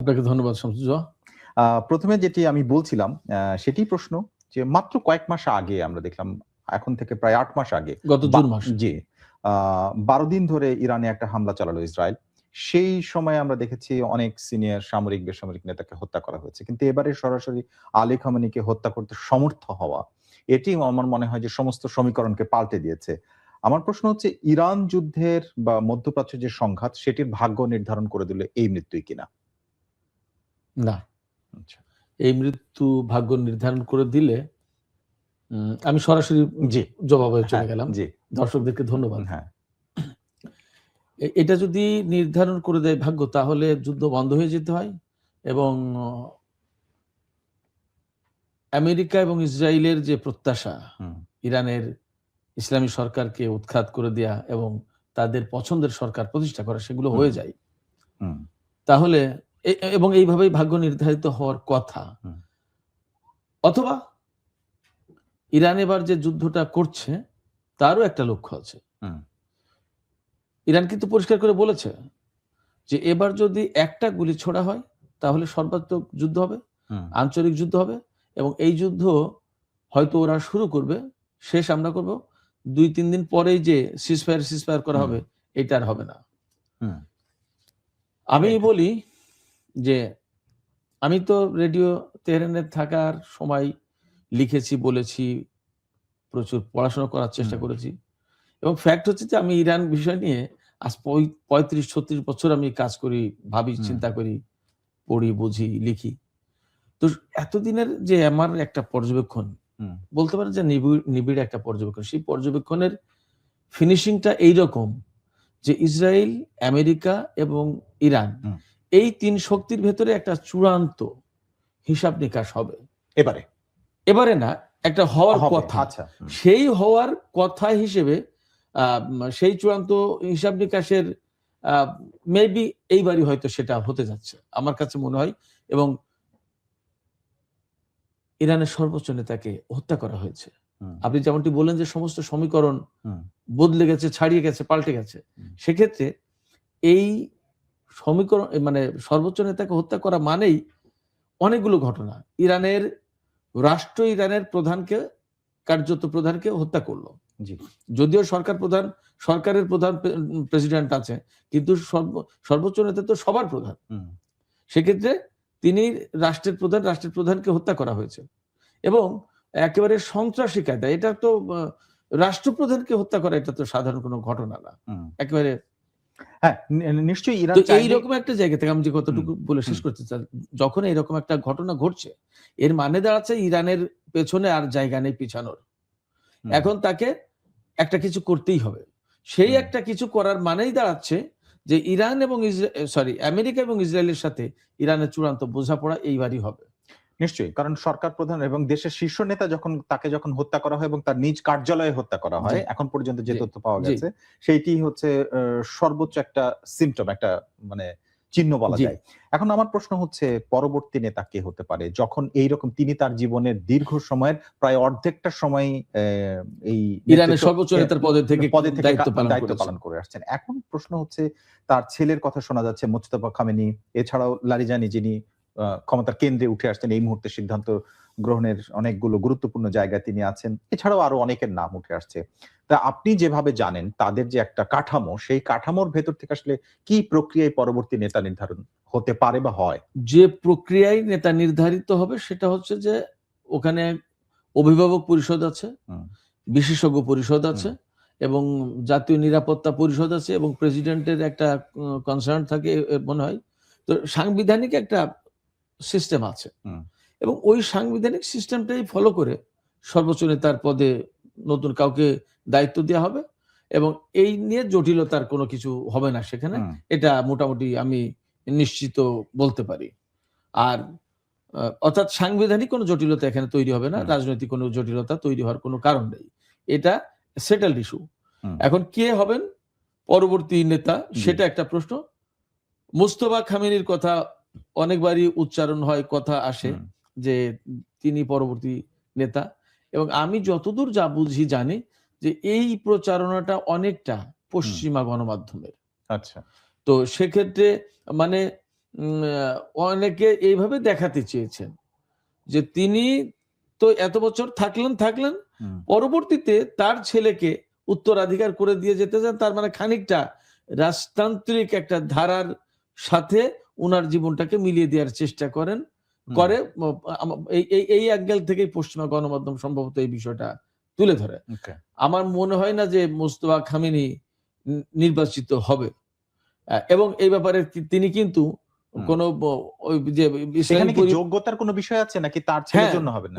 আপনাকে ধন্যবাদ শামসুজ্জোহা। প্রথমে যেটি আমি বলছিলাম সেটি প্রশ্ন যে মাত্র কয়েক মাস আগে আমরা দেখলাম, এখন থেকে প্রায় 8 মাস আগে, গত জুন মাসে। জি, 12 দিন ধরে ইরানে একটা হামলা চালালো ইসরায়েল। সেই সময় আমরা দেখেছি অনেক সিনিয়র সামরিক বেসামরিক নেতাকে হত্যা করা হয়েছে, কিন্তু এবারে সরাসরি আলী খামেনিকে হত্যা করতে সমর্থ হওয়া, এটি আমার মনে হয় যে সমস্ত সমীকরণকে পাল্টে দিয়েছে। আমার প্রশ্ন হচ্ছে, ইরান যুদ্ধের বা মধ্যপ্রাচ্যের যে সংঘাত, সেটির ভাগ্য নির্ধারণ করে দিলে এই মৃত্যুই কিনা? না, আচ্ছা, এই মৃত্যু ভাগ্য নির্ধারণ করে দিলে আমি সরাসরি জি, জবাবে চলে হ্যাঁ, গেলাম। জি, দর্শকদেরকে ধন্যবাদ। হ্যাঁ, এটা যদি নির্ধারণ করে দেয় ভাগ্য, তাহলে যুদ্ধ বন্ধ হয়ে যেতে হয় এবং আমেরিকা এবং ইসরায়েলের যে প্রত্যাশা, হুম, ইরানের ইসলামী সরকারকে উৎখাত করে দেয়া এবং তাদের পছন্দের সরকার প্রতিষ্ঠা করা, সেগুলো হয়ে যায়। হুম, তাহলে এবং এইভাবেই ভাগ্য নির্ধারিত হওয়ার কথা। হুম, অথবা ইরান এবার যে যুদ্ধটা করছে তারও একটা লক্ষ্য আছে। হুম, ইরান কিন্তু পরিষ্কার করে বলেছে যে এবার যদি একটা গুলি ছোড়া হয় তাহলে সর্বাত্মক যুদ্ধ হবে, হুম, আঞ্চলিক যুদ্ধ হবে এবং এই যুদ্ধ হয়তো ওরা শুরু করবে, শেষ আমরা করব। 2-3 দিন পরেই যে সিজফায়ার করা হবে, এটা আর হবে না। হুম, আমি বলি যে আমি তো রেডিও তেহরানে থাকার সময় লিখেছি, বলেছি, প্রচুর পড়াশোনা করার চেষ্টা করেছি এবং ফ্যাক্ট হচ্ছে যে আমি ইরান বিষয় নিয়ে আজ 35-36 বছর আমি কাজ করি, ভাবি, চিন্তা করি, পড়ি, বুঝি, লিখি। তো এতদিনের যে আমার একটা পর্যবেক্ষণ, বলতে পারেন যে নিবিড় একটা পর্যবেক্ষণ, সেই পর্যবেক্ষণের ফিনিশিংটা এইরকম যে ইসরায়েল, আমেরিকা এবং ইরান, এই 3 শক্তির ভেতরে একটা চূড়ান্ত হিসাব নিকাশ হবে এবারে না, একটা হওয়ার কথা। সেই হওয়ার কথা হিসেবে সেই চূড়ান্ত হিসাব নিকাশের মেবি এইবারই হয়তো সেটা হতে যাচ্ছে আমার কাছে মনে হয়। এবং ইরানের সর্বোচ্চ নেতাকে হত্যা করা হয়েছে। আপনি যেমনটি বললেন যে সমস্ত সমীকরণ বদলে গেছে, ছাড়িয়ে গেছে, পাল্টে গেছে। সেক্ষেত্রে এই সমীকরণ মানে সর্বোচ্চ নেতাকে হত্যা করা মানেই অনেকগুলো ঘটনা। ইরানের রাষ্ট্র ইরানের কার্যত প্রধানকে হত্যা করলো। যদিও সরকারের প্রধান প্রেসিডেন্ট আছে, কিন্তু সর্বোচ্চ নেতা তো সবার প্রধান। সেক্ষেত্রে তিনি রাষ্ট্রের প্রধানকে হত্যা করা হয়েছে এবং একেবারে সন্ত্রাসী কায়দায়। এটা তো রাষ্ট্রপ্রধানকে হত্যা করা, এটা তো সাধারণ কোনো ঘটনা না। একেবারে নিশ্চয়ই এইরকম একটা জায়গা থেকে আমি যে কতটুকু বলে শেষ করতে চাই, যখন এইরকম একটা ঘটনা ঘটছে, এর মানে দাঁড়াচ্ছে ইরানের পেছনে আর জায়গা নেই পিছানোর। এখন তাকে একটা কিছু করতেই হবে। সেই একটা কিছু করার মানেই দাঁড়াচ্ছে যে ইরান এবং আমেরিকা এবং ইসরায়েলের সাথে ইরানের চূড়ান্ত বোঝাপড়া এইবারই হবে। নিশ্চয়ই, কারণ সরকার প্রধান এবং দেশের শীর্ষ নেতা যখন হত্যা করা হয় এবং তার নিজ কার্যালয়ে হত্যা করা হয়, এখন পর্যন্ত যে তথ্য পাওয়া গেছে, সেইটি হচ্ছে সর্বোচ্চ একটা সিম্পটম, একটা মানে চিহ্ন বলা যায়। এখন আমার প্রশ্ন হচ্ছে, পরবর্তী নেতা কে হতে পারে, যখন এইরকম তিনি তার জীবনের দীর্ঘ সময়ের প্রায় অর্ধেকটা সময় এই ইরানের সর্বোচ্চ নেতার পদে থেকে দায়িত্ব পালন করে আসছেন। এখন প্রশ্ন হচ্ছে, তার ছেলের কথা শোনা যাচ্ছে, মোজতবা খামেনি, এছাড়াও লারিজানি, যিনি ক্ষমতার কেন্দ্রে উঠে আসছেন, এই মুহূর্তে সিদ্ধান্ত গ্রহণের অনেকগুলো গুরুত্বপূর্ণ জায়গায় তিনি আছেন, এছাড়াও আরো অনেকের নাম উঠে আসছে। তা আপনি যেভাবে জানেন তাদের যে একটা কাঠামো, সেই কাঠামোর ভেতর থেকে আসলে কি প্রক্রিয়ায় পরবর্তী নেতা নির্ধারণ হতে পারে বা হয়? যে প্রক্রিয়ায় নেতা নির্ধারিত হবে সেটা হচ্ছে যে ওখানে অভিভাবক পরিষদ আছে, বিশেষজ্ঞ পরিষদ আছে এবং জাতীয় নিরাপত্তা পরিষদ আছে এবং প্রেসিডেন্টের একটা কনসার্ন থাকে মনে হয়। তো সাংবিধানিক একটা সিস্টেম আছে এবং ওই সাংবিধানিক সিস্টেমটাই ফলো করে সর্বোচ্চ নেতার পদে নতুন কাউকে দায়িত্ব দেওয়া হবে এবং এই নিয়ে জটিলতার কোনো কিছু হবে না সেখানে। এটা মোটামুটি আমি নিশ্চিত বলতে পারি। আর অর্থাৎ সাংবিধানিক কোনো জটিলতা এখানে তৈরি হবে না, রাজনৈতিক কোনো জটিলতা তৈরি হওয়ার কোনো কারণ নেই। এটা সেটেলড ইস্যু। এখন কে হবেন পরবর্তী নেতা, সেটা একটা প্রশ্ন। মোজতবা খামেনির কথা অনেকবারই উচ্চারণ হয়, কথা আসে যে তিনি পরবর্তী নেতা এবং আমি যতদূর যা বুঝি জানি যে এই প্রচারণাটা অনেকটা পশ্চিমা গণমাধ্যমের। আচ্ছা। তো সেক্ষেত্রে মানে অনেকে এইভাবে দেখাতে চেয়েছেন যে তিনি তো এত বছর থাকলেন, পরবর্তীতে তার ছেলেকে উত্তরাধিকার করে দিয়ে যেতে চান, তার মানে খানিকটা রাজতান্ত্রিক একটা ধারার সাথে উনার জীবনটাকে মিলিয়ে দেওয়ার চেষ্টা করে এই অ্যাঙ্গেল থেকেই পশ্চিমা গণমাধ্যম সম্ভবত এই বিষয়টা তুলে ধরে। আমার মনে হয় না যে মোস্তফা খামেনি নির্বাচিত হবে, এবং এই ব্যাপারে তিনি কিন্তু কোন ওই যে যোগ্যতার কোনো বিষয় আছে নাকি তার ছেলের জন্য হবে না,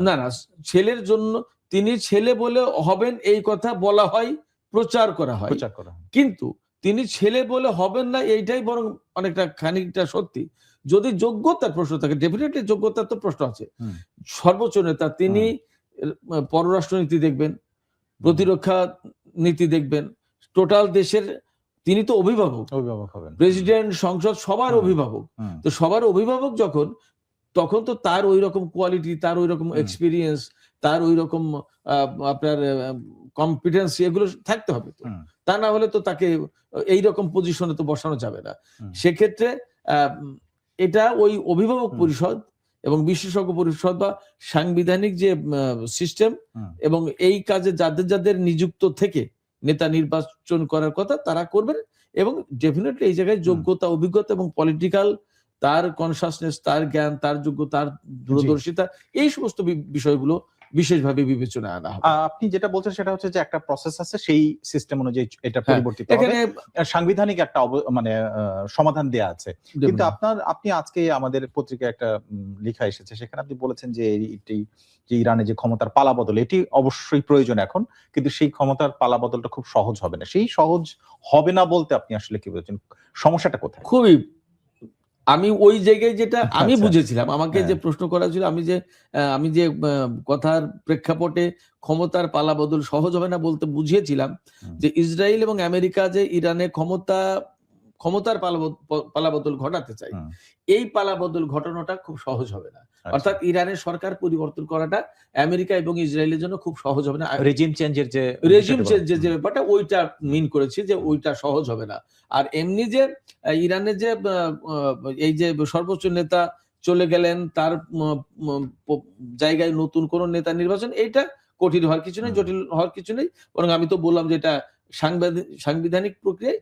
ছেলের জন্য তিনি ছেলে বলে হবেন এই কথা বলা হয়, প্রচার করা হয়, কিন্তু তিনি ছেলে বলে হবেন না এইটাই বরং অনেকটা খানিকটা সত্যি। যদি যোগ্যতার প্রশ্ন থাকে, ডেফিনেটলি যোগ্যতার তো প্রশ্ন আছে। সর্বোচ্চ নেতা, তিনি পররাষ্ট্রনীতি দেখবেন, প্রতিরক্ষা নীতি দেখবেন, টোটাল দেশের তিনি তো অভিভাবক হবেন, প্রেসিডেন্ট, সংসদ সবার অভিভাবক। তো সবার অভিভাবক যখন, তখন তো তার ওই রকম কোয়ালিটি, তার ওই রকম এক্সপিরিয়েন্স, তার ওই রকম আপনার কম্পিটেন্স এগুলো থাকতে হবে। তা না হলে তো তাকে এইরকম পজিশনে তো বসানো যাবে না। সেক্ষেত্রে এটা ওই অভিভাবক পরিষদ এবং বিশেষজ্ঞ পরিষদ বা সাংবিধানিক যে সিস্টেম এবং এই কাজে যাদের যাদের নিযুক্ত থেকে নেতা নির্বাচন করার কথা তারা করবেন, এবং ডেফিনেটলি এই জায়গায় যোগ্যতা, অভিজ্ঞতা এবং পলিটিক্যাল তার কনসাসনেস, তার জ্ঞান, তার যোগ্যতা, তার দূরদর্শিতা, এই সমস্ত বিষয়গুলো বিশেষভাবে বিবেচনায় আনা হবে। আপনি যেটা বলছেন সেটা হচ্ছে যে একটা প্রসেস আছে, সেই সিস্টেম অনুযায়ী এটা পরিবর্তিত হবে, সাংবিধানিক একটা মানে সমাধান দেয়া আছে। কিন্তু আপনি আজকে আমাদের পত্রিকায় একটা লেখা এসেছে, সেখানে আপনি বলেছেন যে যে ইরানে যে ক্ষমতার পালাবদল, এটি অবশ্যই প্রয়োজন এখন, কিন্তু সেই ক্ষমতার পালাবদলটা খুব সহজ হবে না। সেই সহজ হবে না বলতে আপনি আসলে কি বলছেন, সমস্যাটা কোথায়? খুবই, আমি ওই জায়গায় যেটা আমি বুঝেছিলাম, আমাকে যে প্রশ্ন করা ছিল, আমি যে কথার প্রেক্ষাপটে ক্ষমতার পালাবদল সহজ হবে না বলতে বুঝিয়েছিলাম যে ইসরায়েল এবং আমেরিকা যে ইরানে ক্ষমতার পালাবদল ঘটাতে চাই, এই পালাবদল ঘটানোটা খুব সহজ হবে না। অর্থাৎ ইরানের সরকার পরিবর্তন করাটা আমেরিকা এবং ইসরায়েলের জন্য খুব সহজ হবে না। রেজিম চেঞ্জের যে ব্যাপারটা, ওইটা মিন করেছি যে ওইটা সহজ হবে না। আর এমনি যে ইরানের যে এই যে সর্বোচ্চ নেতা চলে গেলেন, তার জায়গায় নতুন কোন নেতা নির্বাচন, এটা কঠিন হওয়ার কিছু নেই, জটিল হওয়ার কিছু নেই। বরং আমি তো বললাম যে এটা সাংবিধানিক প্রক্রিয়ায়,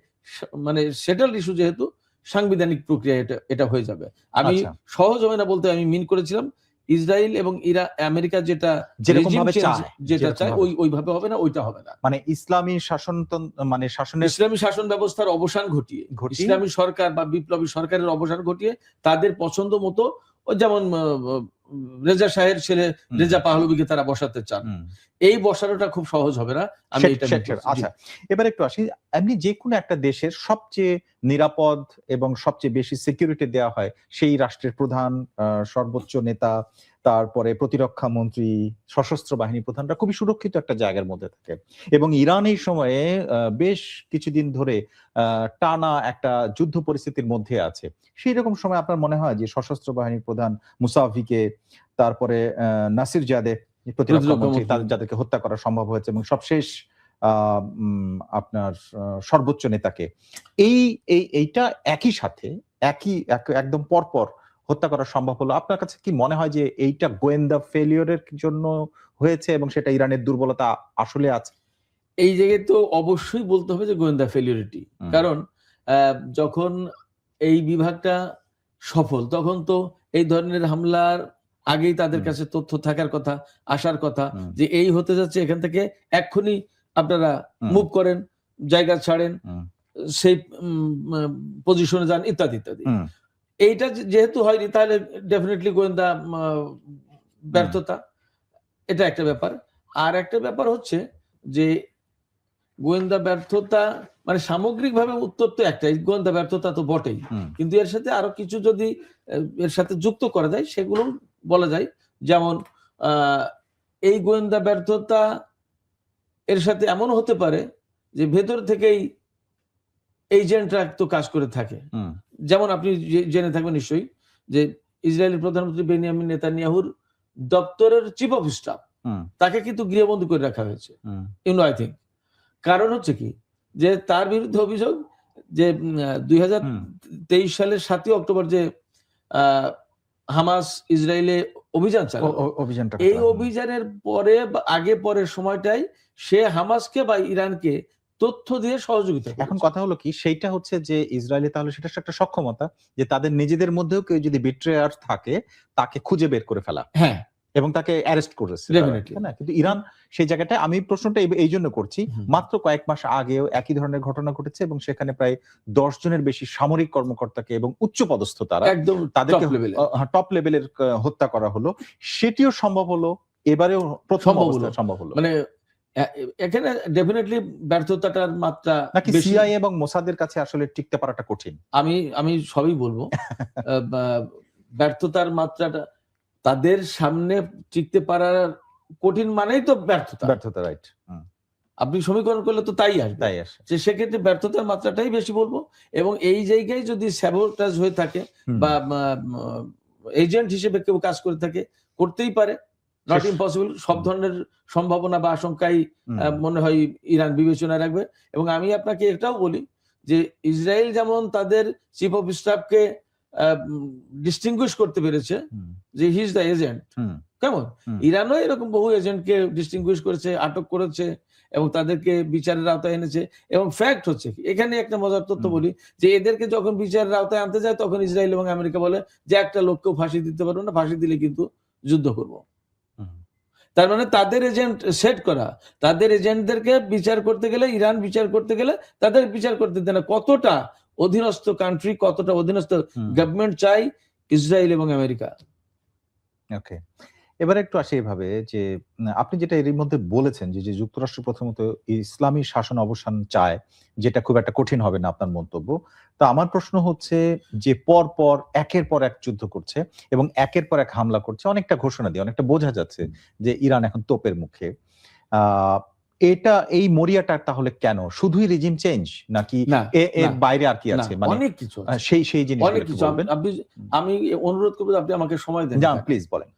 মানে সেটেলড ইস্যু, যেহেতু সাংবিধানিক প্রক্রিয়া এটা হয়ে যাবে। আমি সহজ হবে না বলতে আমি মিন করেছিলাম ইসরায়েল এবং আমেরিকা যেটা চায় ওইভাবে হবে না, ওইটা হবে না। মানে ইসলামী শাসন ব্যবস্থার অবসান ঘটিয়ে, ইসলামী সরকার বা বিপ্লবী সরকারের অবসান ঘটিয়ে তাদের পছন্দ মতো, যেমন রেজা শাহের ছেলে রেজা পাহলবিকে তারা বসাতে চান, এই বসানোটা খুব সহজ হবে না। আমি এটা আচ্ছা, এবার একটু আসি, এমনি যে কোনো একটা দেশের সবচেয়ে নিরাপদ এবং সবচেয়ে বেশি সিকিউরিটি দেওয়া হয় সেই রাষ্ট্রের প্রধান, সর্বোচ্চ নেতা, তারপরে প্রতিরক্ষা মন্ত্রী, সশস্ত্র বাহিনী প্রধানরা খুবই সুরক্ষিত একটা জায়গার মধ্যে থাকে। এবং ইরান এই সময়ে বেশ কিছুদিন ধরে টানা একটা যুদ্ধ পরিস্থিতির মধ্যে আছে। সেই রকম সময় আপনার মনে হয় যে সশস্ত্র বাহিনীর প্রধান মুসাভিকে, তারপরে নাসির জাদে প্রতিরক্ষা মন্ত্রী, যাদেরকে হত্যা করা সম্ভব হয়েছে, এবং সবশেষ আপনার সর্বোচ্চ নেতাকে, এইটা একই সাথে একদম পরপর হত্যা করা সম্ভব হলো, আপনার কাছে কি মনে হয় যে এইটা গোয়েন্দা ফেলিওরের জন্য হয়েছে এবং সেটা ইরানের দুর্বলতা আসলে আছে? এই জায়গায় তো অবশ্যই বলতে হবে যে গোয়েন্দা ফেলিওরিটি। কারণ যখন এই বিভাগটা সফল, তখন তো এই ধরনের হামলার আগেই তাদের কাছে তথ্য থাকার কথা, আসার কথা, যে এই হতে যাচ্ছে, এখান থেকে এক্ষুনি আপনারা মুভ করেন, জায়গা ছাড়েন, সেই পজিশনে যান, ইত্যাদি ইত্যাদি। এইটা যেহেতু হয়নি, তাহলে ডেফিনেটলি গোয়েন্দা ব্যর্থতা, এটা একটা ব্যাপার। আর একটা ব্যাপার হচ্ছে যে গোয়েন্দা ব্যর্থতা মানে সামগ্রিকভাবে উত্তর তো একটাই, গোয়েন্দা ব্যর্থতা তো বটেই, কিন্তু এর সাথে আরো কিছু যদি এর সাথে যুক্ত করা যায় সেগুলো বলা যায়। যেমন এই গোয়েন্দা ব্যর্থতা এর সাথে এমন হতে পারে যে ভেতর থেকেই এজেন্টরা তো কাজ করে থাকে। যেমন আপনি জেনে থাকবেন নিশ্চয়ই যে ইসরায়েলের প্রধানমন্ত্রী বেনিয়ামিন নেতানিয়াহুর দপ্তরের চিফ অফ স্টাফ, তাকে কিন্তু গৃহবন্দী করে রাখা হয়েছে, আই থিঙ্ক। কারণ হচ্ছে কি, যে তার বিরুদ্ধে অভিযোগ যে 2023 সালের 7 অক্টোবর যে হামাস ইসরায়েলে অভিযান চালালো। অভিযানটা এই অভিযানের পরে বা আগে পরের সময়টাই সে হামাসকে বা ইরানকে তথ্য দিয়ে সহযোগিতা এখন করেছে। কথা হলো কি, সেইটা হচ্ছে যে ইসরায়েলি তাহলে সেটা একটা সক্ষমতা যে তাদের নিজেদের মধ্যেও কেউ যদি বিট্রেয়ার থাকে তাকে খুঁজে বের করে ফেলা হ্যাঁ, এবং তাকে অ্যারেস্ট করেছে তারা, Definitely. তাই না? কিন্তু ইরান সেই জায়গাটায়, আমি প্রশ্নটা এই জন্য করছি, হুম। মাত্র কয়েক মাস আগেও একই ধরনের ঘটনা ঘটেছে এবং সেখানে প্রায় 10 জনের বেশি সামরিক কর্মকর্তাকে এবং উচ্চ পদস্থ তারা একদম তাদেরকে top level এ। টপ লেভেলের হত্যা করা হলো। সেটিও সম্ভব হলো, এবারেও প্রথম সম্ভব হলো। অবস্থায় সম্ভব হলো। মানে এখানে ডেফিনেটলি ব্যর্থতাটার মাত্রা নাকি বেশি। সিআইএ এবং মোসাদের কাছে আসলে টিকতে পারাটা কঠিন? আমি সবই বলবো। ব্যর্থতার মাত্রাটা তাদের সামনে টিকতে পারার কঠিন মানেই তো ব্যর্থতা। ব্যর্থতা, রাইট। আপনি সমীকরণ করলে তো তাই আসবে। তাই আসে। যে সেক্ষেত্রে ব্যর্থতার মাত্রাটাই বেশি বলবো। এবং এই জায়গায় যদি স্যাবোটাজ হয়ে থাকে বা এজেন্ট হিসেবে কেউ কাজ করে থাকে, করতেই পারে, নট ইম্পসিবল। সব ধরনের সম্ভাবনা বা আশঙ্কাই মনে হয় ইরান বিবেচনায় রাখবে। এবং আমি আপনাকে এটাও বলি যে ইসরায়েল যেমন তাদের চিফ অফ স্টাফকে ডিস্টিংগুইশ করতে পেরেছে যে হি ইজ দ্য এজেন্ট, কেমন ইরানও এরকম বহু এজেন্টকে ডিস্টিংগুইশ করেছে, আটক করেছে এবং তাদেরকে বিচারের আওতায় এনেছে। এবং ফ্যাক্ট হচ্ছে এখানে একটা মজার তথ্য বলি যে এদেরকে যখন বিচারের আওতায় আনতে যায় তখন ইসরায়েল এবং আমেরিকা বলে যে একটা লোককেও ফাঁসি দিতে পারবো না, ফাঁসি দিলে কিন্তু যুদ্ধ করব। তার মানে তাদের এজেন্ট সেট করা, তাদের এজেন্টদেরকে বিচার করতে গেলে, ইরান বিচার করতে গেলে তাদের বিচার করতে দেয় না। কতটা অধীনস্থ কান্ট্রি, কতটা অধীনস্থ গভর্নমেন্ট চাই ইসরায়েল এবং আমেরিকা। ওকে, এবারে একটু আসি এভাবে যে আপনি যেটা এর মধ্যে বলেছেন যে যুক্তরাষ্ট্র প্রথমত ইসলামী শাসন অবসান চায়, যেটা খুব একটা কঠিন হবে না আপনার মন্তব্য। তো আমার প্রশ্ন হচ্ছে যে পর পর একের পর এক যুদ্ধ করছে এবং একের পর এক হামলা করছে, অনেকটা ঘোষণা দিয়ে অনেকটা বোঝা যাচ্ছে যে ইরান এখন তোপের মুখে। এটা এই মরিয়াটা তাহলে কেন? শুধুই রিজিম চেঞ্জ নাকি এর বাইরে আর কি আছে? মানে অনেক কিছু, সেই জিনিসগুলো একটু বলবেন। আমি অনুরোধ করব আপনি আমাকে সময় দেন। প্লিজ বলেন।